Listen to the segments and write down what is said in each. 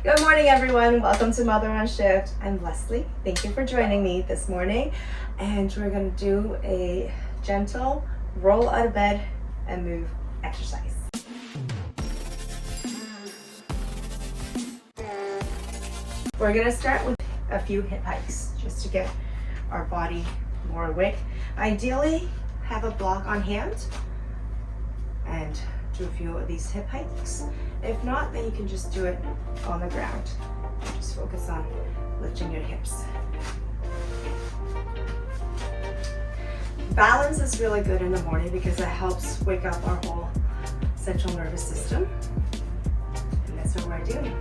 Good morning, everyone. Welcome to Mother on Shift. I'm Leslie. Thank you for joining me this morning. And we're going to do a gentle roll out of bed and move exercise. We're going to start with a few hip hikes just to get our body more awake. Ideally, have a block on hand and do a few of these hip hikes. If not, then you can just do it on the ground. Just focus on lifting your hips. Balance is really good in the morning because it helps wake up our whole central nervous system. And that's what we're doing.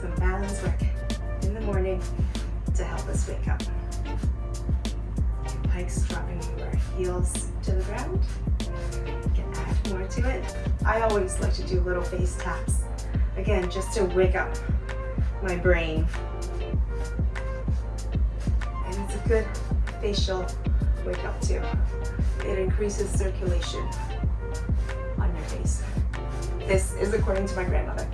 Some balance work in the morning to help us wake up. Hip hikes, dropping our heels to the ground. You can add more to it. I always like to do little face taps. Again, just to wake up my brain. And it's a good facial wake up too. It increases circulation on your face. This is according to my grandmother.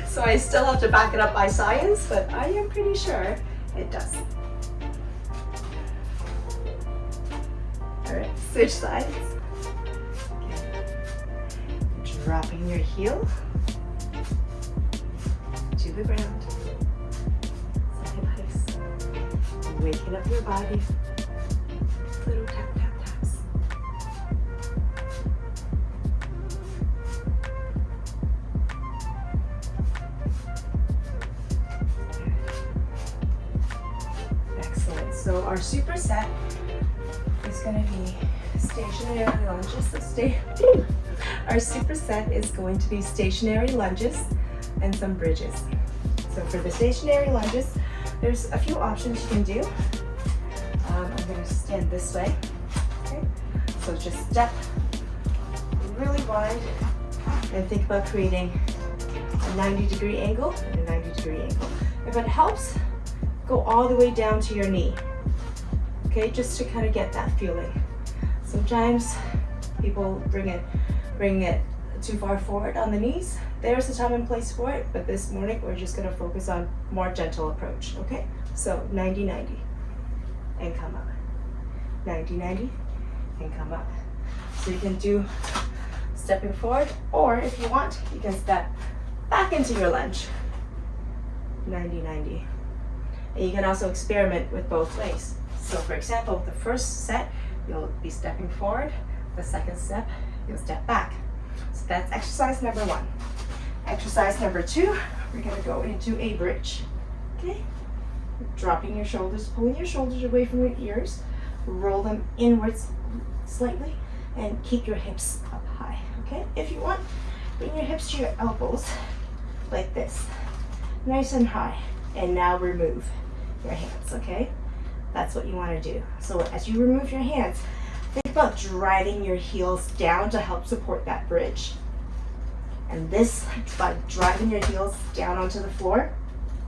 So I still have to back it up by science, but I am pretty sure it does. All right, switch sides. Okay. Dropping your heel to the ground. Some hip hikes. Waking up your body. Little tap, tap, taps. Excellent. So our superset is going to be stationary lunges. Our superset is going to be stationary lunges and some bridges. So for the stationary lunges, there's a few options you can do. I'm going to stand this way. Okay. So just step really wide and think about creating a 90-degree angle and a 90-degree angle. If it helps, go all the way down to your knee. Okay, just to kind of get that feeling. Sometimes people bring it too far forward on the knees. There's a time and place for it, but this morning we're just going to focus on more gentle approach. Okay, so 90-90 and come up. 90-90 and come up. So you can do stepping forward, or if you want, you can step back into your lunge. 90-90. And you can also experiment with both ways. So for example, the first set, you'll be stepping forward. The second step, you'll step back. So that's exercise number 1. Exercise number 2, we're gonna go into a bridge. Okay? Dropping your shoulders, pulling your shoulders away from your ears, roll them inwards slightly, and keep your hips up high. Okay? If you want, bring your hips to your elbows like this. Nice and high. And now remove your hands, okay? That's what you want to do. So as you remove your hands, think about driving your heels down to help support that bridge. And this, by driving your heels down onto the floor,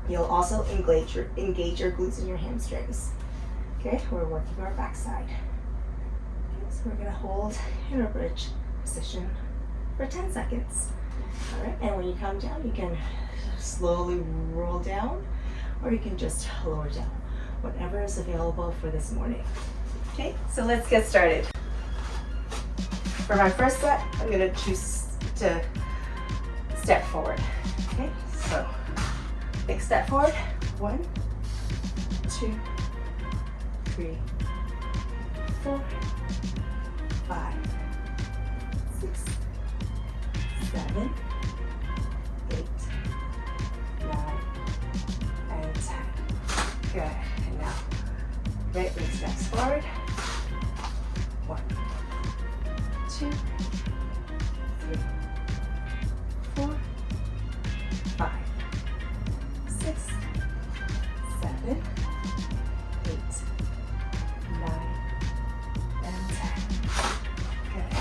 you'll also engage your glutes and your hamstrings. Okay, we're working our backside. Okay, so we're gonna hold in our bridge position for 10 seconds. All right, and when you come down, you can slowly roll down, or you can just lower down. Whatever is available for this morning. Okay, so let's get started. For my first set, I'm going to choose to step forward. Okay, so big step forward. 1, 2, 3, 4, 5, 6, 7, 8, 9, and 10. Good. Now, right leg steps forward. 1, 2, 3, 4, 5, 6, 7, 8, 9, and 10. Good.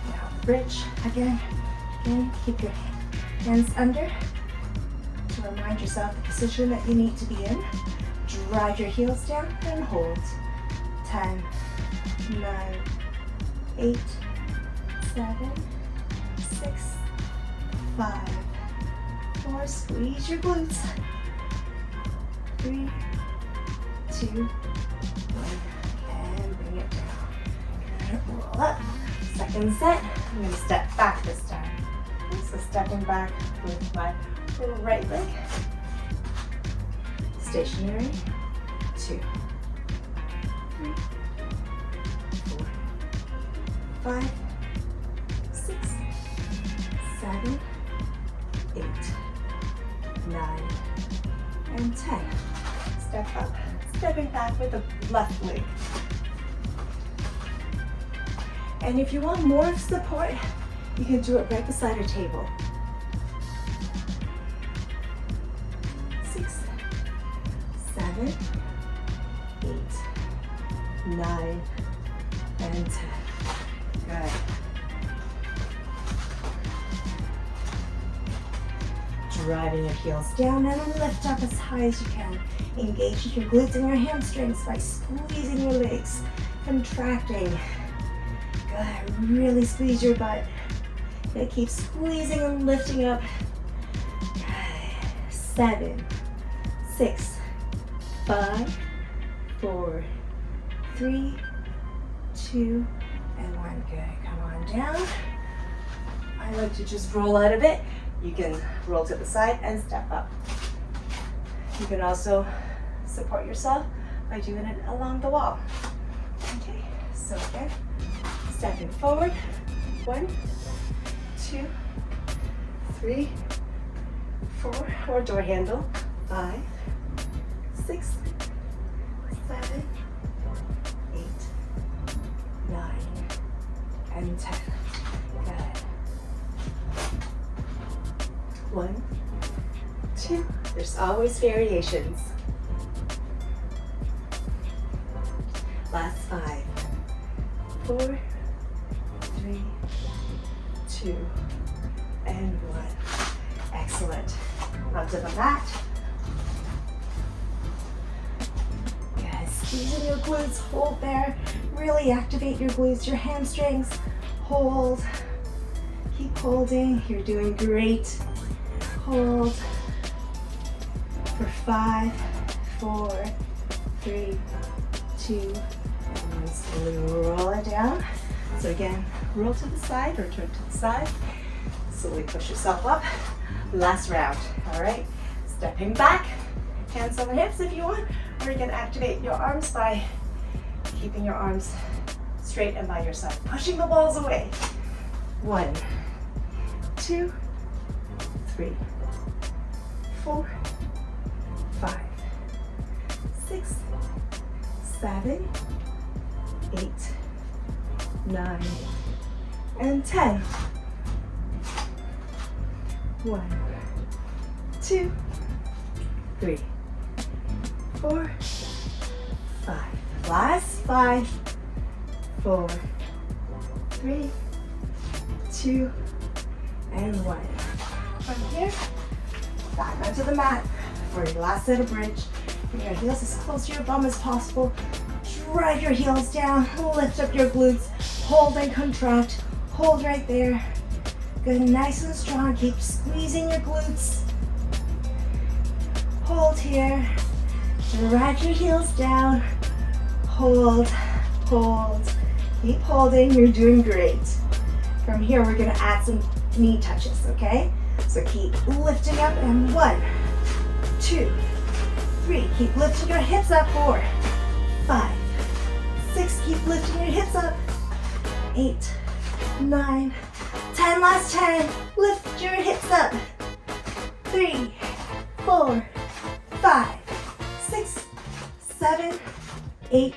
Now, bridge again. Again, keep your hands under. Remind yourself the position that you need to be in. Drive your heels down and hold. 10, 9, 8, 7, 5, 4, squeeze your glutes. 3, 2, 1, and bring it down. Roll up. Second set, I'm going to step back this time. So stepping back with my right leg. Stationary. 2, 3, 4, 5, 6, 7, 8, 9, and 10. Step up, stepping back with the left leg. And if you want more support, you can do it right beside your table. 6, 7, 8, 9, and 10. Good. Driving your heels down and then lift up as high as you can. Engage your glutes and your hamstrings by squeezing your legs, contracting. Good. Really squeeze your butt. Good. Keep squeezing and lifting up. Good. 7, 6, 5, 4, 3, 2, and 1. Good. Come on down. I like to just roll out of it. You can roll to the side and step up. You can also support yourself by doing it along the wall. Okay, so again, stepping forward. 1, 2, 3, 4, or door handle. 5, 6, 7, 8, 9, and 10. Good. 1, 2. There's always variations. Last 5, 4, 3, 2, and 1. Excellent. Onto the mat. Good. Squeezing your glutes. Hold there. Really activate your glutes, your hamstrings. Hold. Keep holding. You're doing great. Hold for 5, 4, 3, 2, and 1. Slowly roll it down. So again, roll to the side or turn to the side. Slowly push yourself up. Last round. All right. Stepping back. Hands on the hips if you want, or you can activate your arms by keeping your arms straight and by your side. Pushing the balls away. 1, 2, 3, 4, 5, 6, 7, 8, 9, and 10. 1, 2, 3, 4, 5. Last 5, 4, 3, 2, and 1. From here, back onto the mat for your last set of bridge. Bring your heels as close to your bum as possible. Drive your heels down, lift up your glutes, hold and contract. Hold right there. Good, nice and strong. Keep squeezing your glutes. Hold here. Drive your heels down. Hold, hold. Keep holding. You're doing great. From here, we're going to add some knee touches, okay? So keep lifting up, and 1, 2, 3. Keep lifting your hips up. 4, 5, 6. Keep lifting your hips up. 8, 9, 10. Last 10. Lift your hips up. 3, 4, 5, 6, 7, 8,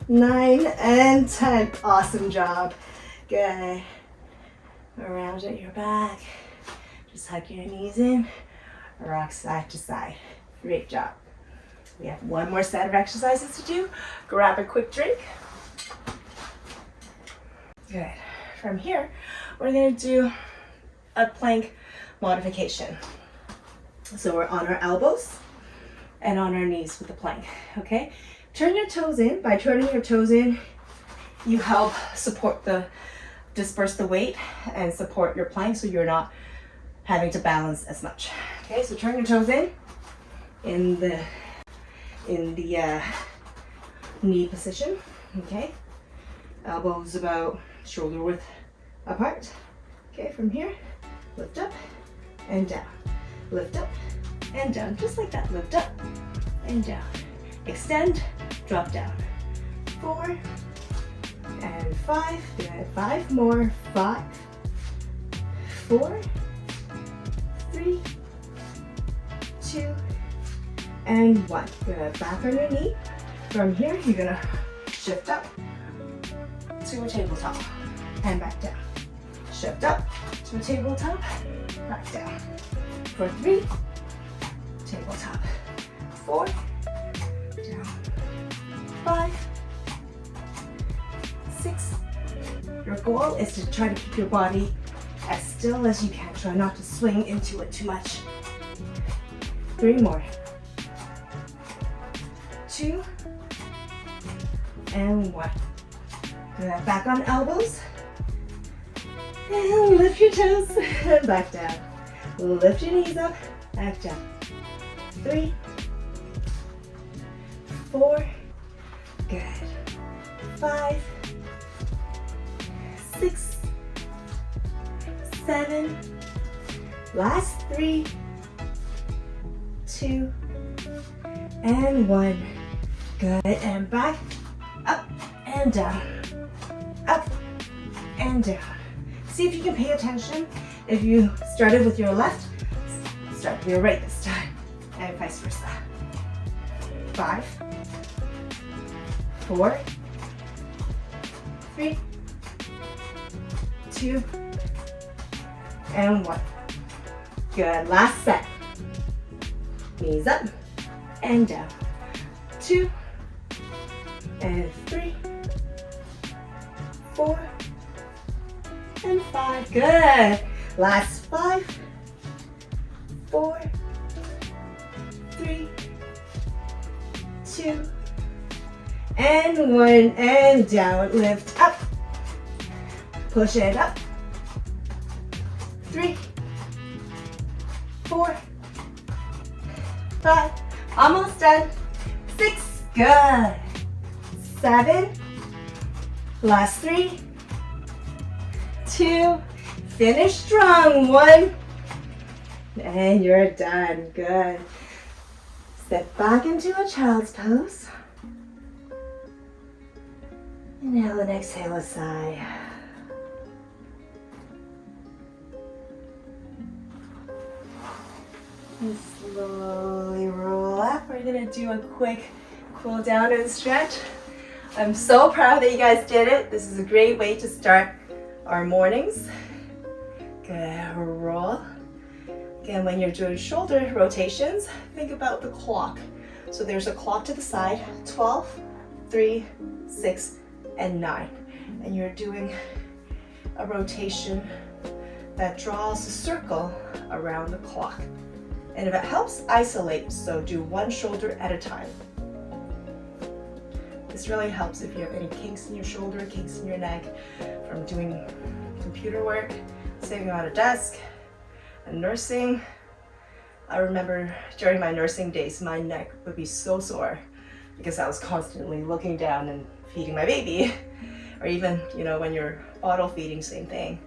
9, and 10. Awesome job. Good. Around at your back. Just hug your knees in. Rock side to side. Great job. We have one more set of exercises to do. Grab a quick drink. Good. From here, we're going to do a plank modification. So we're on our elbows and on our knees with the plank, okay? Turn your toes in. By turning your toes in, you help support disperse the weight and support your plank so you're not having to balance as much. Okay, so turn your toes in the knee position. Okay, elbows about shoulder width apart. Okay, from here, lift up and down, lift up and down, just like that. Lift up and down, extend, drop down. 4 and 5. Good. 5 more. 5, 4, 3, 2, and 1. Good. Back on your knee. From here, you're gonna shift up to a tabletop and back down. Shift up to a tabletop, back down. For 3, tabletop. 4, down. 5, 6. Your goal is to try to keep your body as still as you can. Try not to swing into it too much. 3 more. 2 and 1. Good. Back on elbows. And lift your toes. Back down. Lift your knees up. Back down. 3, 4. Good. 5, 6, 7. Last 3, 2, and 1. Good. And back, up and down, up and down. See if you can pay attention. If you started with your left, start with your right this time, and vice versa. 5, 4, 3, 2, and 1. Good. Last set. Knees up and down. 2 and 3, 4, and 5. Good. Last 5, 4, 3, 2, and 1. And down. Lift up. Push it up. 3, 4, 5. Almost done. 6. Good. 7. Last 3, 2. Finish strong. 1. And you're done. Good. Step back into a child's pose. Inhale and exhale a sigh. And slowly roll up. We're gonna do a quick cool down and stretch. I'm so proud that you guys did it. This is a great way to start our mornings. Good. Roll. Again, when you're doing shoulder rotations, think about the clock. So there's a clock to the side, 12, 3, 6, and 9. And you're doing a rotation that draws a circle around the clock. And if it helps, isolate, so do one shoulder at a time. This really helps if you have any kinks in your shoulder, kinks in your neck from doing computer work, sitting on a desk, and nursing. I remember during my nursing days, my neck would be so sore because I was constantly looking down and feeding my baby. Or even, when you're bottle feeding, same thing.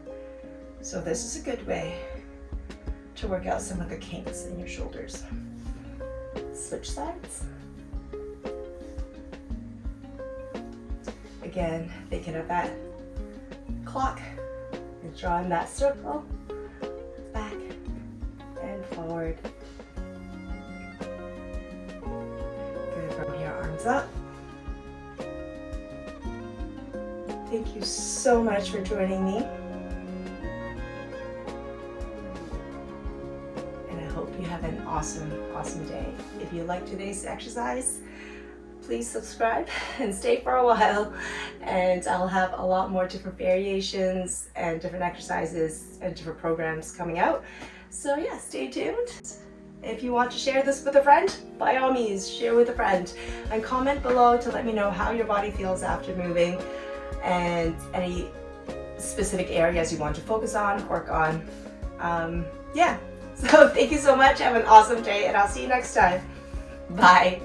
So this is a good way to work out some of the kinks in your shoulders. Switch sides. Again, thinking of that clock and drawing that circle back and forward. Good. From here, arms up. Thank you so much for joining me. You have an awesome day. If you like today's exercise, please subscribe and stay for a while, and I'll have a lot more different variations and different exercises and different programs coming out. So yeah, stay tuned. If you want to share this with a friend, by all means, share with a friend, and comment below to let me know how your body feels after moving and any specific areas you want to focus on, work on. Yeah, so thank you so much. Have an awesome day, and I'll see you next time. Bye.